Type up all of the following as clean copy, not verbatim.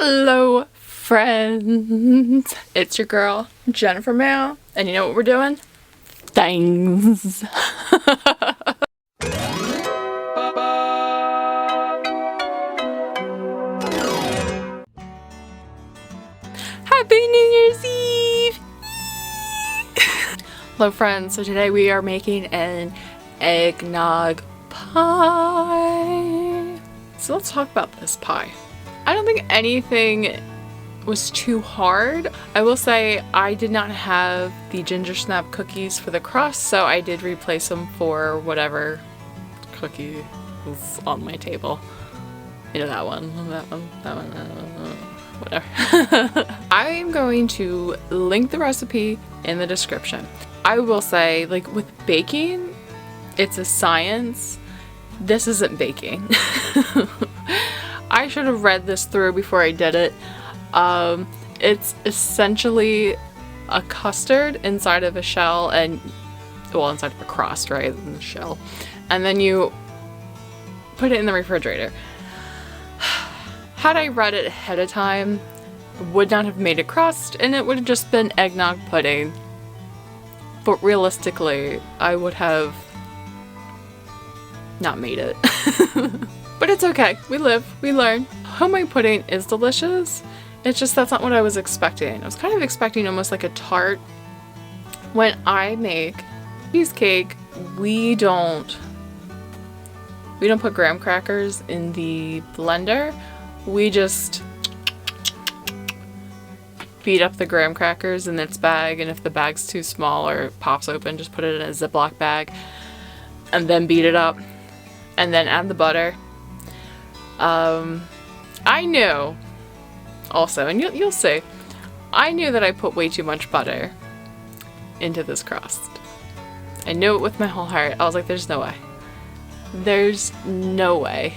Hello, friends. It's your girl, Jennifer Mayo, and you know what we're doing? Things. Happy New Year's Eve! Hello, friends. So today we are making an eggnog pie. So let's talk about this pie. I don't think anything was too hard. I will say I did not have the ginger snap cookies for the crust, so I did replace them for whatever cookie was on my table. You know, that one, whatever. I am going to link the recipe in the description. I will say, like, with baking, it's a science. This isn't baking. I should have read this through before I did it. It's essentially a custard inside of a shell and, well, inside of a crust, right, in the shell. And then you put it in the refrigerator. Had I read it ahead of time, it would not have made a crust and it would have just been eggnog pudding. But realistically, I would have not made it. But it's okay. We live, we learn. Homemade pudding is delicious. It's just that's not what I was expecting. I was kind of expecting almost like a tart. When I make cheesecake, we don't put graham crackers in the blender. We just beat up the graham crackers in its bag, and if the bag's too small or it pops open, just put it in a Ziploc bag and then beat it up and then add the butter. I knew also, and you'll see, I knew that I put way too much butter into this crust. I knew it with my whole heart. I was like, there's no way. There's no way.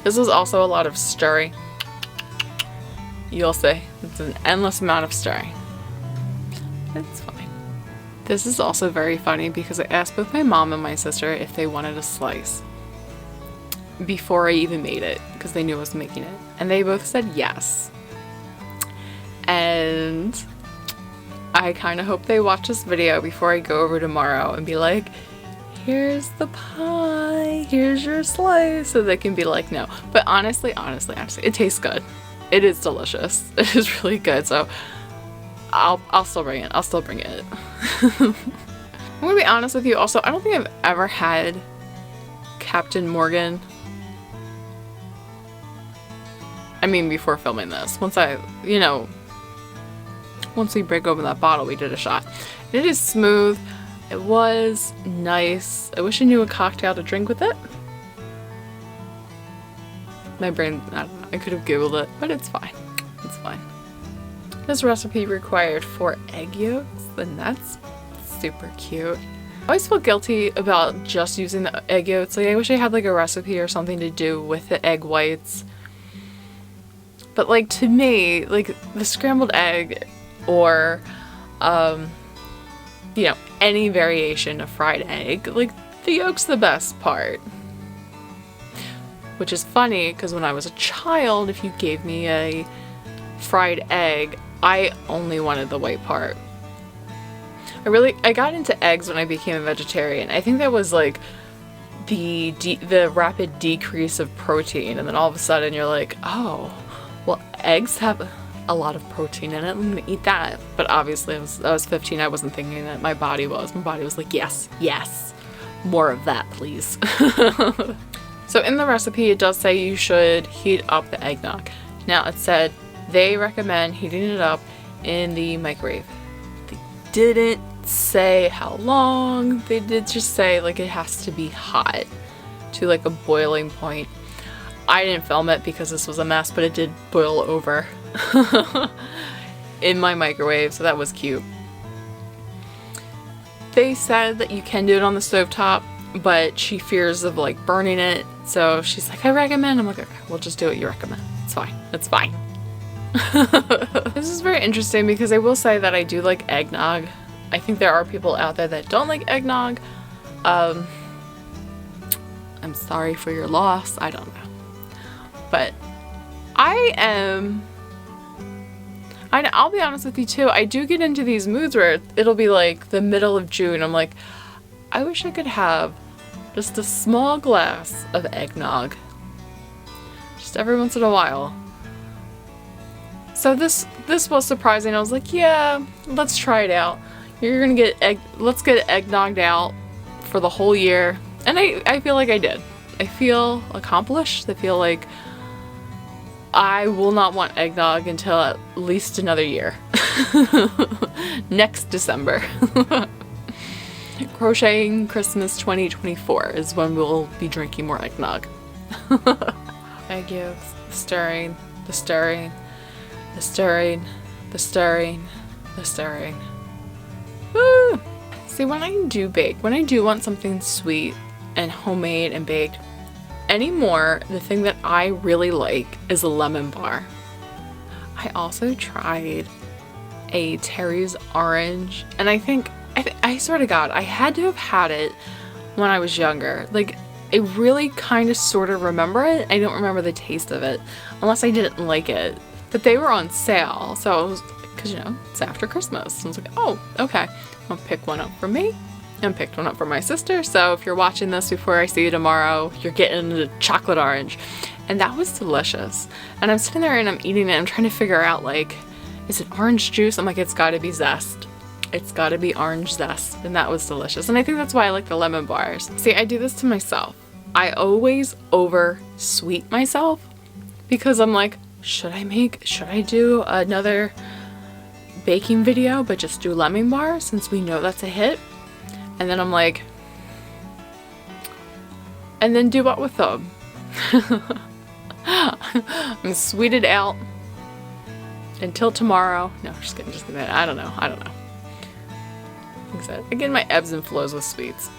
This was also a lot of stirring. You'll see. It's an endless amount of stirring. It's fine. This is also very funny because I asked both my mom and my sister if they wanted a slice before I even made it, because they knew I was making it, and they both said yes. And I kind of hope they watch this video before I go over tomorrow and be like, here's the pie, here's your slice, so they can be like, no. But honestly, it tastes good. It is delicious. It is really good, so I'll still bring it. I'll still bring it. I'm gonna be honest with you also, I don't think I've ever had Captain Morgan. I mean, before filming this. Once we break open that bottle, we did a shot. It is smooth. It was nice. I wish I knew a cocktail to drink with it. My brain, I don't know. I could have Googled it, but it's fine. It's fine. This recipe required 4 egg yolks, and that's super cute. I always feel guilty about just using the egg yolks. Like, I wish I had like a recipe or something to do with the egg whites. But like, to me, like the scrambled egg or, you know, any variation of fried egg, like the yolk's the best part. Which is funny because when I was a child, if you gave me a fried egg, I only wanted the white part. I got into eggs when I became a vegetarian. I think that was like the rapid decrease of protein, and then all of a sudden you're like, oh, well, eggs have a lot of protein in it. I'm gonna eat that. But obviously, I was 15. I wasn't thinking that. My body was. My body was like, yes, yes, more of that, please. So in the recipe, it does say you should heat up the eggnog. Now, it said they recommend heating it up in the microwave. They didn't say how long. They did just say like it has to be hot to like a boiling point. I didn't film it because this was a mess, but it did boil over in my microwave, so that was cute. They said that you can do it on the stovetop, but she fears of like burning it, so she's like, I recommend. I'm like, okay, we'll just do what you recommend. It's fine. It's fine. This is very interesting because I will say that I do like eggnog. I think there are people out there that don't like eggnog. I'm sorry for your loss. I don't know. But I'll be honest with you too, I do get into these moods where it'll be like the middle of June. I'm like, I wish I could have just a small glass of eggnog. Just every once in a while. So this was surprising. I was like, yeah, let's try it out. Let's get eggnogged out for the whole year. And I feel like I did. I feel accomplished. I feel like I will not want eggnog until at least another year. Next December. Crocheting Christmas 2024 is when we'll be drinking more eggnog. Egg yolks, the stirring, the stirring, the stirring, the stirring, the stirring. Woo! See, when I do want something sweet and homemade and baked, anymore, the thing that I really like is a lemon bar. I also tried a Terry's orange, and I swear to God, I had to have had it when I was younger. Like, I really kind of sort of remember it. I don't remember the taste of it, unless I didn't like it. But they were on sale, so it was, because, you know, it's after Christmas. So I was like, oh, okay, I'll pick one up for me. And picked one up for my sister, so if you're watching this before I see you tomorrow, you're getting the chocolate orange. And that was delicious. And I'm sitting there and I'm eating it, I'm trying to figure out, like, is it orange juice? I'm like, it's gotta be zest. It's gotta be orange zest. And that was delicious. And I think that's why I like the lemon bars. See, I do this to myself. I always over sweet myself because I'm like, should I do another baking video but just do lemon bars since we know that's a hit? And then I'm like, and then do what with them? I'm sweeted out until tomorrow. No, just kidding. I don't know. Like I said, I get my ebbs and flows with sweets.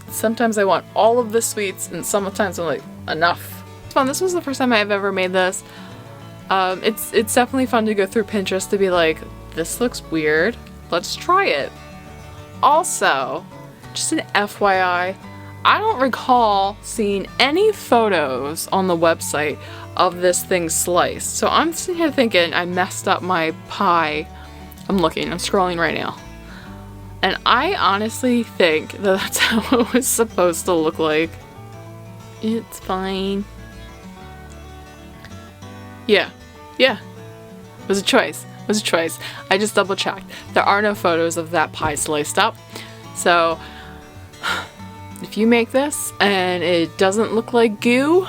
Sometimes I want all of the sweets, and sometimes I'm like, enough. It's fun. This was the first time I've ever made this. It's definitely fun to go through Pinterest to be like, this looks weird. Let's try it. Also, just an FYI, I don't recall seeing any photos on the website of this thing sliced. So I'm sitting here thinking I messed up my pie. I'm scrolling right now. And I honestly think that that's how it was supposed to look like. It's fine. Yeah. It was a choice. I just double checked. There are no photos of that pie sliced up. So if you make this and it doesn't look like goo,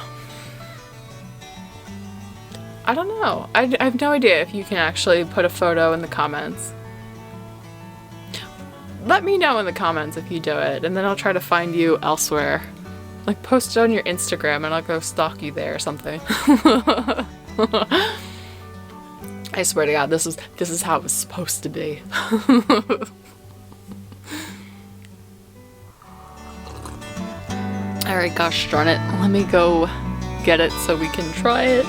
I don't know. I have no idea if you can actually put a photo in the comments. Let me know in the comments if you do it, and then I'll try to find you elsewhere. Like, post it on your Instagram and I'll go stalk you there or something. I swear to God, this is how it was supposed to be. Alright, gosh darn it. Let me go get it so we can try it.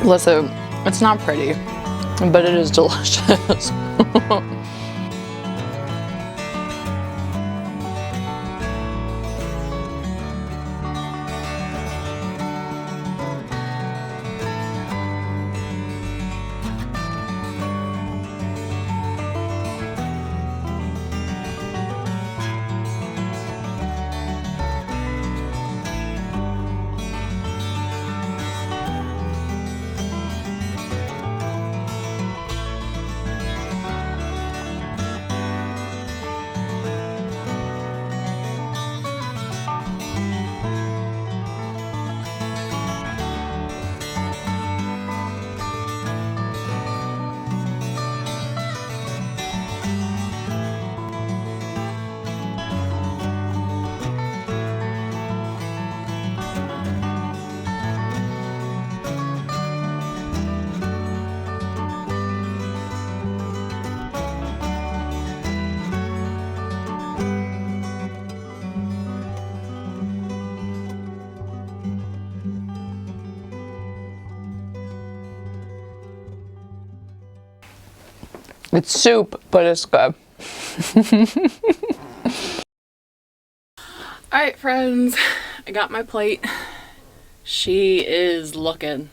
Listen, it's not pretty, but it is delicious. It's soup, but it's good. Alright, friends. I got my plate. She is looking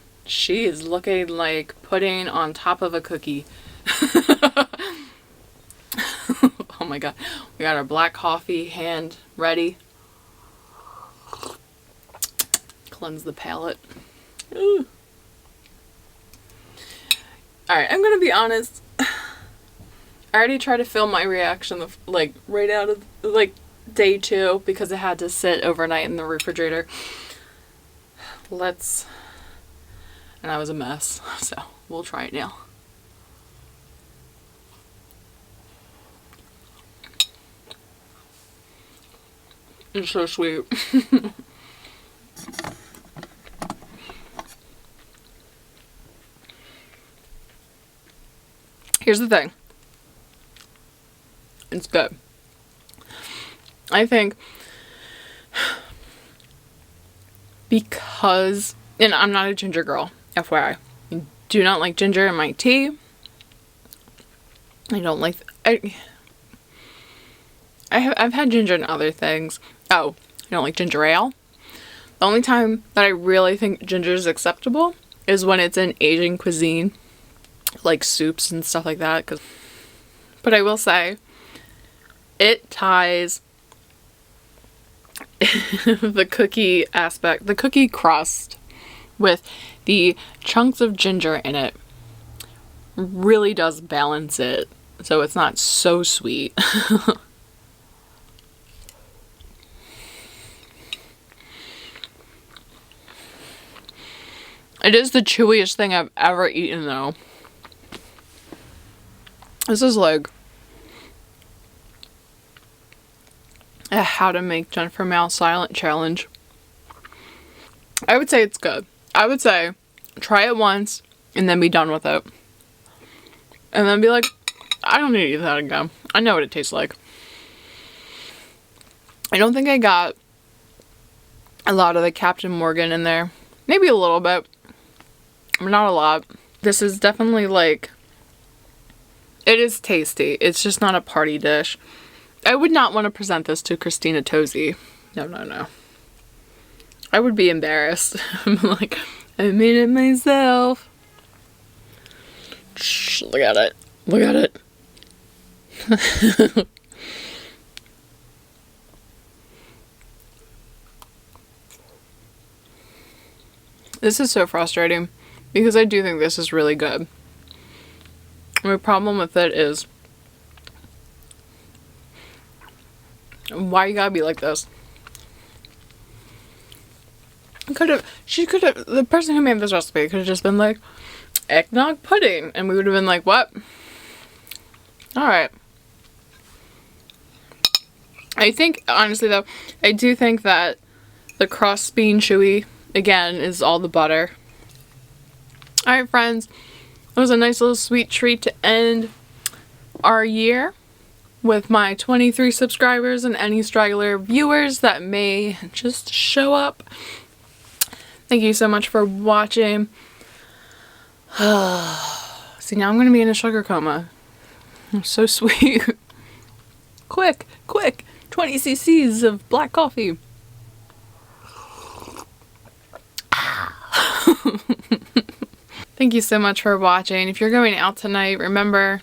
like pudding on top of a cookie. Oh my god. We got our black coffee hand ready. Cleanse the palate. Ooh. Alright, I'm gonna be honest. I already tried to film my reaction like right out of like day 2 because it had to sit overnight in the refrigerator. And I was a mess, so we'll try it now. It's so sweet. Here's the thing. It's good. I think because, and I'm not a ginger girl, FYI. I do not like ginger in my tea. I don't like, I've had ginger in other things. Oh, I don't like ginger ale. The only time that I really think ginger is acceptable is when it's in Asian cuisine, like soups and stuff like that. But I will say, it ties the cookie aspect, the cookie crust with the chunks of ginger in it really does balance it, so it's not so sweet. It is the chewiest thing I've ever eaten though. This is like a how to make Jennifer Mal silent challenge. I would say it's good. I would say try it once and then be done with it. And then be like, I don't need to eat that again. I know what it tastes like. I don't think I got a lot of the Captain Morgan in there. Maybe a little bit. Not a lot. This is definitely like, it is tasty. It's just not a party dish. I would not want to present this to Christina Tosi. No. I would be embarrassed. I'm like, I made it myself. Shh, look at it. Look at it. This is so frustrating because I do think this is really good. My problem with it is, why you gotta be like this? The person who made this recipe could have just been like, eggnog pudding, and we would have been like, what? Alright. I think, honestly though, I do think that the crust being chewy, again, is all the butter. Alright, friends. It was a nice little sweet treat to end our year with my 23 subscribers and any straggler viewers that may just show up. Thank you so much for watching. See, now I'm going to be in a sugar coma. I'm so sweet. Quick, 20 cc's of black coffee. Thank you so much for watching. If you're going out tonight, remember,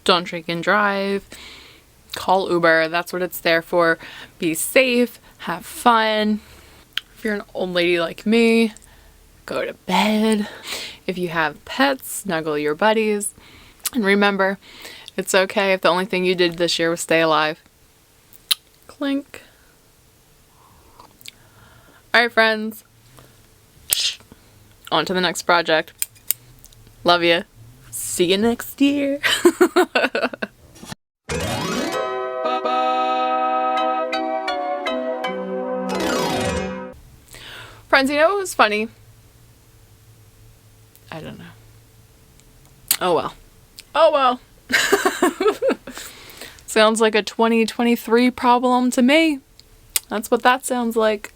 don't drink and drive. Call Uber. That's what it's there for. Be safe. Have fun. If you're an old lady like me, go to bed. If you have pets, snuggle your buddies. And remember, it's okay if the only thing you did this year was stay alive. Clink. Alright, friends. On to the next project. Love you. See you next year. Friends, you know what was funny? I don't know. Oh well. Oh well. Sounds like a 2023 problem to me. That's what that sounds like.